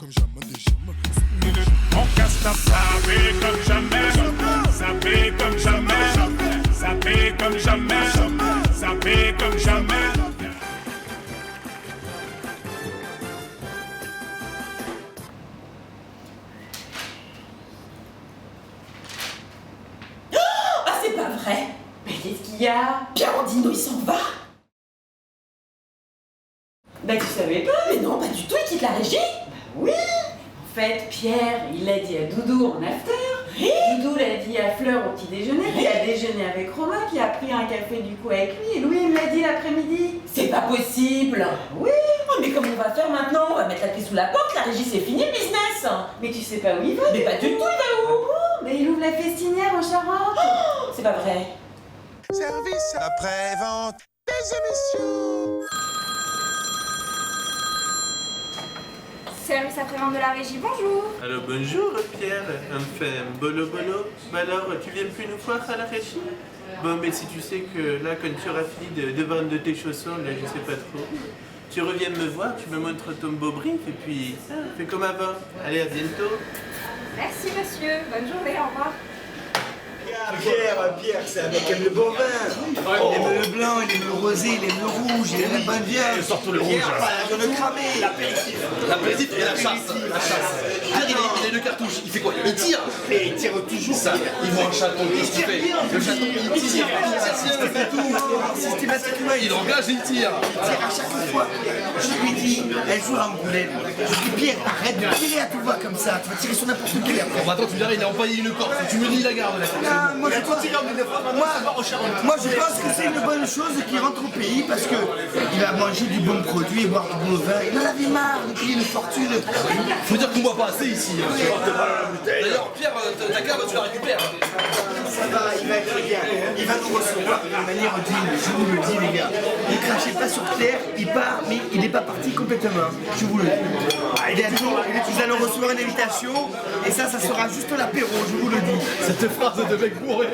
On casse ta savée comme jamais, savée comme jamais, savée comme jamais, savée comme jamais. Ah, c'est pas vrai! Mais qu'est-ce qu'il y a? Pierre-Andino, il s'en va? Bah, tu savais pas? Mais non, pas du tout, il quitte la régie! Bah oui! En fait, Pierre, il l'a dit à Doudou en after. Oui. Doudou l'a dit à Fleur au petit déjeuner, qui a déjeuné avec Romain, qui a pris un café du coup avec lui, et Louis il me l'a dit l'après-midi. C'est pas possible! Oui! Oh, mais comment on va faire maintenant? On va mettre la clé sous la porte, la régie c'est fini le business! Mais tu sais pas où il va? Mais pas du tout, il va où? Mais il ouvre la festinière en Charente! Oh, c'est pas vrai! Service après-vente des émissions. Service après-vente de la régie, bonjour. Alors bonjour Pierre, enfin bolo bolo. Bah alors tu viens plus nous voir à la régie? Bon mais si tu sais que là quand tu auras fini de vendre de tes chaussons, là je sais pas trop, tu reviens me voir, tu me montres ton beau brief et puis fais comme avant. Allez à bientôt. Merci monsieur, bonne journée, au revoir. Pierre, c'est un mec qui aime le bon vin. Il aime le blanc, il aime le rosé, il aime le rouge, il aime la bonne viande. Surtout le rouge. Il aime le cramé. L'apéritif et la chasse. Pierre, il est de cartouche. Il fait quoi? Il tire. Et il tire toujours. Ça, il voit un chaton. Qu'est-ce qu'il fait? Le chaton, il tire. C'est tout. Systématiquement, Il engage et il tire. Il tire à chaque fois. Je lui dis, elle joue à Angoulême. Je dis, Pierre, arrête de tirer à tout va comme ça. Tu vas tirer sur n'importe qui. Bon, bah, attends, tu verras, il a empaillé une corde. Tu me dis, la garde, là. Moi, je pense que c'est une bonne chose qu'il rentre au pays parce que il va manger du bon produit et boire du bon vin. Il en avait marre de payer une fortune. Faut dire qu'on boit pas assez ici. D'ailleurs, Pierre, ta cave, tu la récupères. Ça va, il va être bien. Il va nous recevoir d'une manière digne, je vous le dis les gars. Ne crachez pas sur Claire, il part, mais il n'est pas parti complètement. Je vous le dis. Bientôt, vous allez recevoir une invitation et ça sera juste l'apéro, je vous le dis. Cette phrase de mec bourré.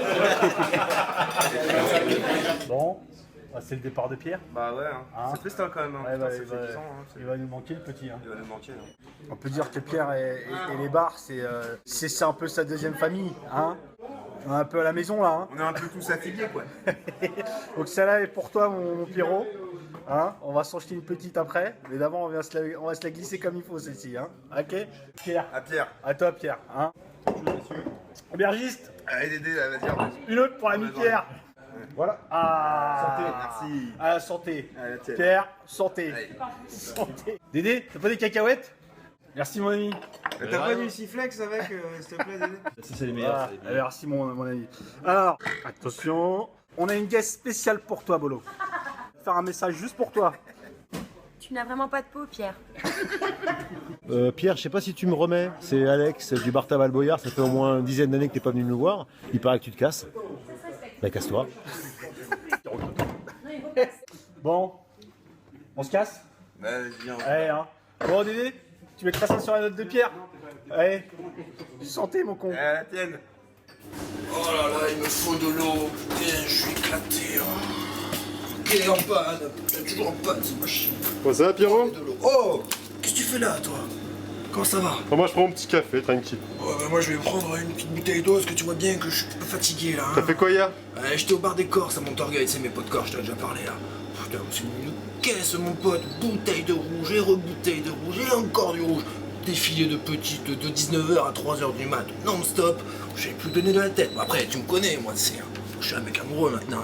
Bon, c'est le départ de Pierre. Bah ouais, c'est triste quand même. Ouais, Putain, bah, ça fait 10 ans. il va nous manquer le petit. Il va nous manquer. On peut dire que Pierre et les bars, c'est un peu sa deuxième famille. Hein, on est un peu à la maison là. On est un peu tous affiliés quoi. Donc celle-là est pour toi mon Pierrot. Hein, on va s'en jeter une petite après, mais d'abord on va se la glisser comme il faut celle-ci. Hein. Ok Pierre. À Pierre. À toi Pierre. Hein. Aubergiste. Allez Dédé, vas-y. Une autre pour l'ami Pierre. Voilà. Ah, santé, merci. À la santé. Allez, Pierre, santé. Allez. Santé. Dédé, t'as pas des cacahuètes? Merci mon ami. T'as pas du Siflex avec, s'il te plaît Dédé? C'est les meilleurs. Merci mon ami. Alors, attention, on a une guest spéciale pour toi Bolo. Faire un message juste pour toi. Tu n'as vraiment pas de peau, Pierre. Pierre, je sais pas si tu me remets, c'est Alex du bar Taval Boyard, ça fait au moins une dizaine d'années que t'es pas venu nous voir. Il paraît que tu te casses. Bah casse-toi. Bon, on se casse? Vas-y, viens. Allez, hein. Bon Dédé, tu mettras ça sur la note de Pierre. Allez, santé mon con. Allez, à la tienne. Oh là là, il me faut de l'eau. Putain, je suis éclaté. Il est en panne. Il est toujours en panne, c'est pas chiant. Bon, ça va Pierrot? Oh, qu'est-ce que tu fais là, toi? Comment ça va? Bon, moi je prends mon petit café, tranquille. Ouais, bah moi je vais prendre une petite bouteille d'eau parce que tu vois bien que je suis un peu fatigué là. T'as fait quoi hier? J'étais au bar des Corses à Montorgueil, c'est mes potes corps, je t'en ai déjà parlé là. Putain, c'est une caisse mon pote, bouteille de rouge et rebouteille de rouge et encore du rouge. Défilé de petites de 19h à 3h du mat, non-stop, j'ai plus donné de la tête. Bon, après, tu me connais, moi, je suis un mec amoureux maintenant.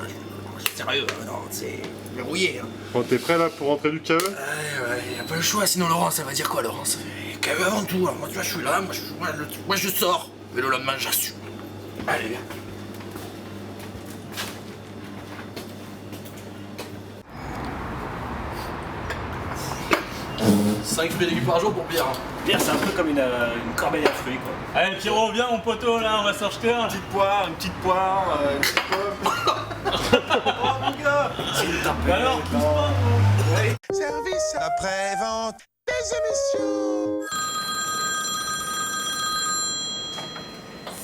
Sérieux, non, c'est verrouillé. Hein. Bon, t'es prêt là pour rentrer du KE? Ouais, y a pas le choix, sinon Laurence, ça va dire quoi, Laurence? KE avant tout, hein. Moi, tu vois, je suis là, moi je sors, mais le lendemain, j'assume. Allez, viens. Cinq fruits et légumes par jour pour Pierre. Pierre, c'est un peu comme une corbeille à fruits quoi. Allez Pierrot, viens mon poteau là, on va s'en jeter un. Une petite poire, une petite pomme. Oh mon gars. C'est une tapette. Alors, Service après-vente des émissions.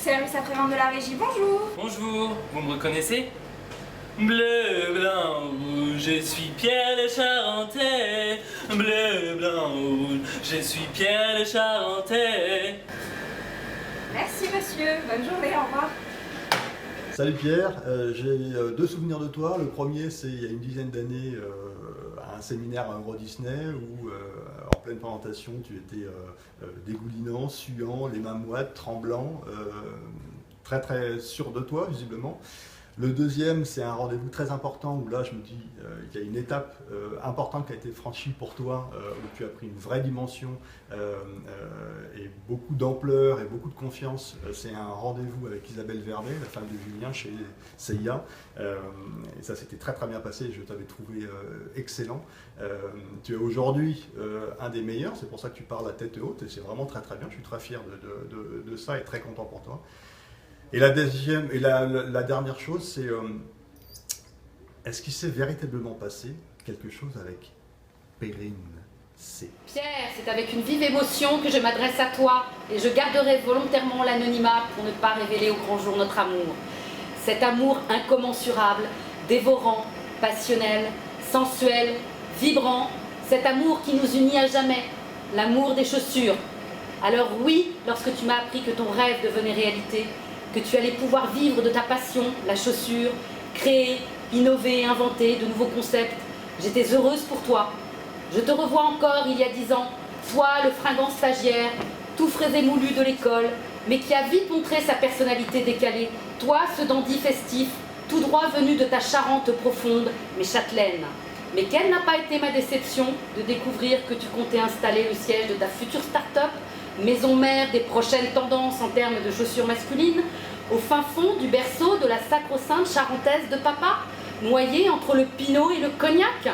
Service après-vente de la régie, bonjour. Bonjour, vous me reconnaissez? Bleu, blanc, rouge, je suis Pierre le Charentais. Bleu, blanc, rouge, je suis Pierre le Charentais. Merci monsieur, bonne journée, au revoir. Salut Pierre, j'ai deux souvenirs de toi. Le premier, c'est il y a une dizaine d'années à un séminaire à Euro Disney où, en pleine présentation, tu étais dégoulinant, suant, les mains moites, tremblant, très très sûr de toi visiblement. Le deuxième, c'est un rendez-vous très important où là, je me dis qu'il y a une étape importante qui a été franchie pour toi, où tu as pris une vraie dimension et beaucoup d'ampleur et beaucoup de confiance. C'est un rendez-vous avec Isabelle Vernet, la femme de Julien, chez CIA. Et ça s'était très très bien passé, je t'avais trouvé excellent. Tu es aujourd'hui un des meilleurs, c'est pour ça que tu parles à tête haute et c'est vraiment très très bien. Je suis très fier de ça et très content pour toi. Et la deuxième et la dernière chose, c'est est-ce qu'il s'est véritablement passé quelque chose avec Perrine C. Pierre, c'est avec une vive émotion que je m'adresse à toi et je garderai volontairement l'anonymat pour ne pas révéler au grand jour notre amour. Cet amour incommensurable, dévorant, passionnel, sensuel, vibrant, cet amour qui nous unit à jamais, l'amour des chaussures. Alors oui, lorsque tu m'as appris que ton rêve devenait réalité, que tu allais pouvoir vivre de ta passion, la chaussure, créer, innover, inventer de nouveaux concepts. J'étais heureuse pour toi. Je te revois encore il y a 10 ans, toi le fringant stagiaire, tout frais et moulu de l'école, mais qui a vite montré sa personnalité décalée. Toi ce dandy festif, tout droit venu de ta Charente profonde, mais châtelaine. Mais quelle n'a pas été ma déception de découvrir que tu comptais installer le siège de ta future start-up, maison mère des prochaines tendances en termes de chaussures masculines, au fin fond du berceau de la sacro-sainte charentaise de papa, noyée entre le pinot et le cognac.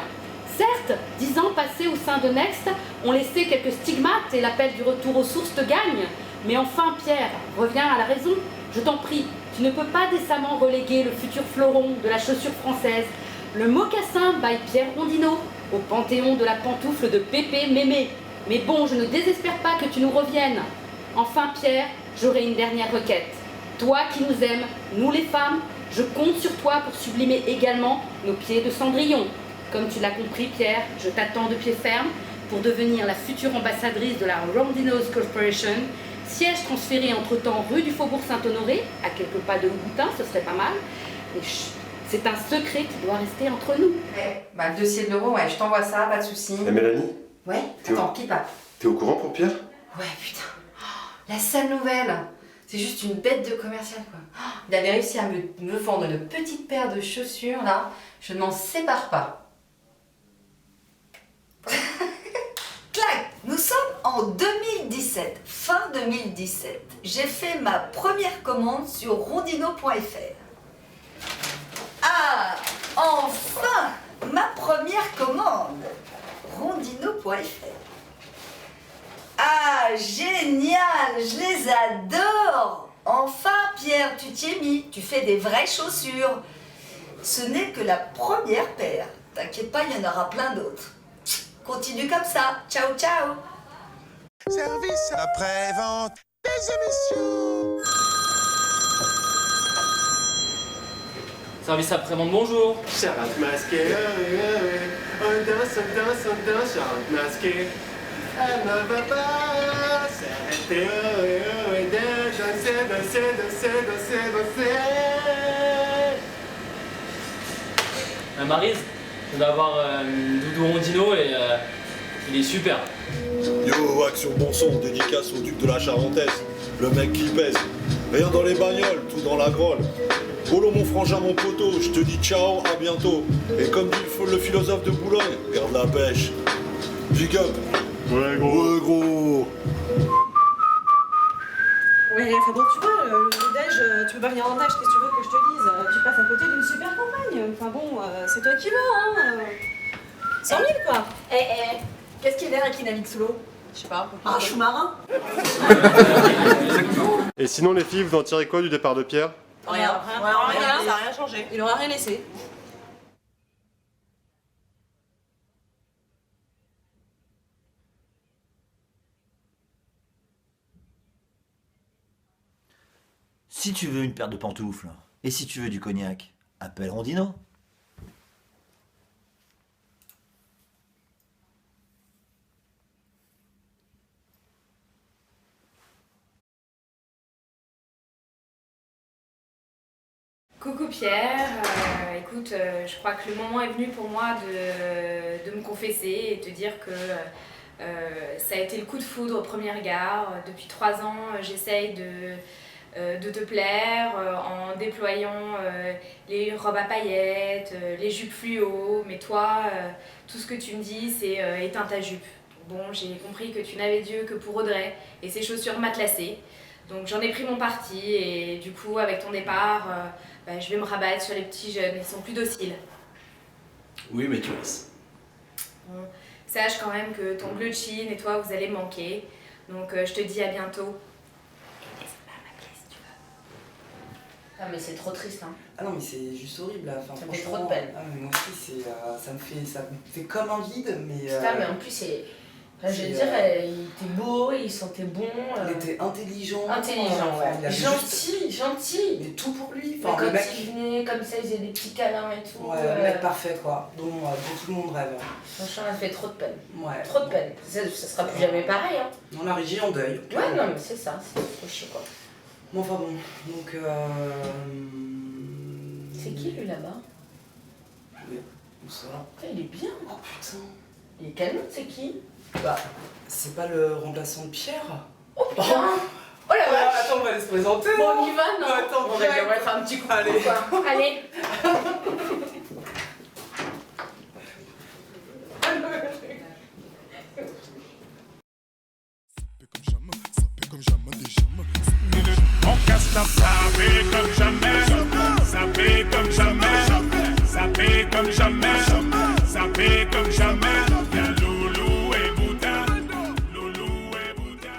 Certes, 10 ans passés au sein de Next ont laissé quelques stigmates et l'appel du retour aux sources te gagne. Mais enfin, Pierre, reviens à la raison. Je t'en prie, tu ne peux pas décemment reléguer le futur fleuron de la chaussure française, le mocassin by Pierre Rondineau, au panthéon de la pantoufle de Pépé Mémé. Mais bon, je ne désespère pas que tu nous reviennes. Enfin, Pierre, j'aurai une dernière requête. Toi qui nous aimes, nous les femmes, je compte sur toi pour sublimer également nos pieds de Cendrillon. Comme tu l'as compris, Pierre, je t'attends de pied ferme pour devenir la future ambassadrice de la Rondineau's Corporation, siège transféré entre-temps rue du Faubourg Saint-Honoré, à quelques pas de Louboutin, ce serait pas mal. Et chut, c'est un secret qui doit rester entre nous. Ouais, bah le dossier de l'euro, ouais, je t'envoie ça, pas de soucis. Et Mélanie? Ouais, attends, pipa. T'es au courant pour Pierre? Ouais, putain. Oh, la sale nouvelle. C'est juste une bête de commercial, quoi. Oh, il avait réussi à me vendre une petite paire de chaussures, là. Je ne m'en sépare pas. Clac! Nous sommes en 2017, fin 2017. J'ai fait ma première commande sur rondino.fr. Ah! Enfin! Ma première commande! Rondino.fr. Ah, génial! Je les adore! Enfin, Pierre, tu t'y es mis. Tu fais des vraies chaussures. Ce n'est que la première paire. T'inquiète pas, il y en aura plein d'autres. Continue comme ça. Ciao, ciao! Service après-vente des émissions. Service après-vente, bonjour. Charente masquée, on danse, charente masquée. Elle ne va pas s'arrêter, danser. Maryse, je vais avoir Doudou Rondino et il est super. Yo, Action Bon Son, dédicace au duc de la Charentaise, le mec qui pèse. Rien dans les bagnoles, tout dans la grolle. Polo mon frangin, mon poteau, je te dis ciao, à bientôt. Et comme dit le philosophe de Boulogne, garde la pêche. Big up. Ouais gros. Ouais gros. Ouais, enfin bon, tu vois, le déj, tu peux pas venir en déj, qu'est-ce que tu veux que je te dise? Tu passes à côté d'une super campagne. Enfin bon, c'est toi qui veux, hein. 100 000 quoi. Qu'est-ce qui est vert et qui navigue sous l'eau? Je sais pas. Ah, je suis marin. Et sinon les filles, vous en tirez quoi du départ de Pierre? Rien, ça n'a rien changé. Il aura rien laissé. Si tu veux une paire de pantoufles, et si tu veux du cognac, appelle Rondino. Coucou Pierre, écoute, je crois que le moment est venu pour moi de me confesser et te dire que ça a été le coup de foudre au premier regard. Depuis 3 ans, j'essaye de te plaire en déployant les robes à paillettes, les jupes fluo, mais toi, tout ce que tu me dis, c'est éteins ta jupe. Bon, j'ai compris que tu n'avais Dieu que pour Audrey et ses chaussures matelassées. Donc j'en ai pris mon parti et du coup, avec ton départ, je vais me rabattre sur les petits jeunes, ils sont plus dociles. Oui, mais tu laisses. Bon, sache quand même que ton bleu jean et toi, vous allez me manquer. Donc je te dis à bientôt. Ah mais c'est trop triste hein. Ah non mais c'est juste horrible là. Enfin, ça me fait franchement, trop de peine. Ah, mais moi aussi ça me fait comme un vide mais... Putain mais en plus c'est... Enfin, je veux dire, il était beau, il sentait bon. Il était intelligent. Intelligent, ouais. Il avait gentil, gentil. Mais tout pour lui. Enfin, Quand le mec... il venait comme ça, il faisait des petits câlins et tout. Ouais, le mec parfait quoi, dont tout le monde rêve. Franchement, elle fait trop de peine. Ouais. Trop de peine. Ça sera plus jamais pareil. Hein. On la régie en deuil. Ouais, non mais c'est ça, c'est trop chiant quoi. Bon, enfin bon, donc C'est qui lui là-bas? Où ça? Il est bien. Oh putain. Il est calme, c'est qui? Bah, c'est pas le remplaçant de Pierre? Oh putain. Oh la vache. Attends, on va aller se présenter. Bon, on y va, non? Attends, on va faire un petit coup. Allez. Allez. On casse la sapé comme jamais, sapé comme jamais, sapé comme jamais, sapé comme jamais. Y'a Loulou et Bouddha, Loulou et Bouddha.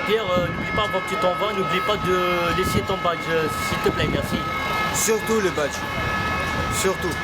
Pierre, n'oublie pas, avant que tu t'en vas, n'oublie pas de laisser ton badge, s'il te plaît, merci. Surtout le badge, surtout.